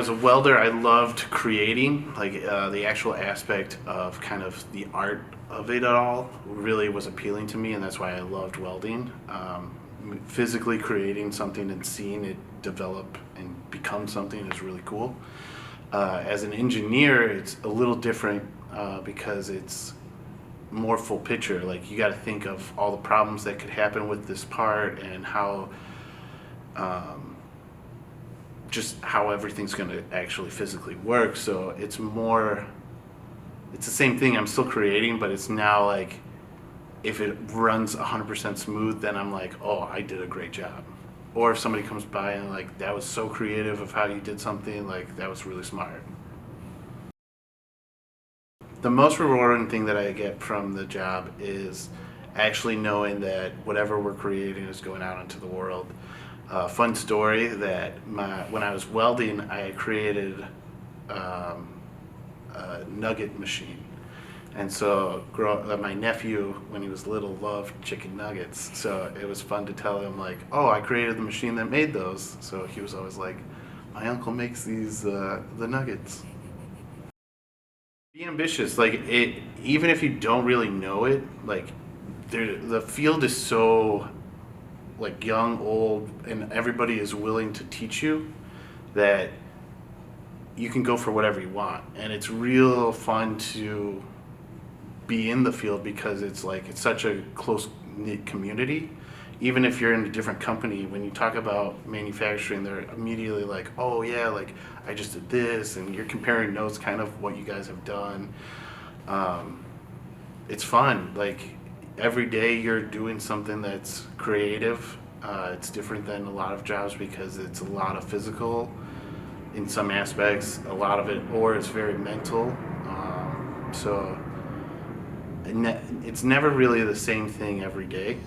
was a welder, I loved creating, like the actual aspect of kind of the art of it all really was appealing to me, and that's why I loved welding. Physically creating something and seeing it develop and become something is really cool. As an engineer, it's a little different because it's more full picture. Like you got to think of all the problems that could happen with this part and how just how everything's going to actually physically work. So it's the same thing. I'm still creating, but it's now like if it runs 100% smooth, then I'm like, oh, I did a great job. Or if somebody comes by and like, that was so creative of how you did something, like that was really smart. The most rewarding thing that I get from the job is actually knowing that whatever we're creating is going out into the world. Fun story that when I was welding, I created a nugget machine. And so my nephew, when he was little, loved chicken nuggets. So it was fun to tell him, like, oh, I created the machine that made those. So he was always like, my uncle makes these, the nuggets. Be ambitious. Like, even if you don't really know it, like, the field is so, like, young, old, and everybody is willing to teach you that you can go for whatever you want. And it's real fun to be in the field because it's such a close knit community. Even if you're in a different company, when you talk about manufacturing, they're immediately like, oh yeah, like I just did this, and you're comparing notes, kind of what you guys have done. It's fun. Like every day you're doing something that's creative. It's different than a lot of jobs because it's a lot of physical in some aspects, a lot of it, or it's very mental. So it's never really the same thing every day.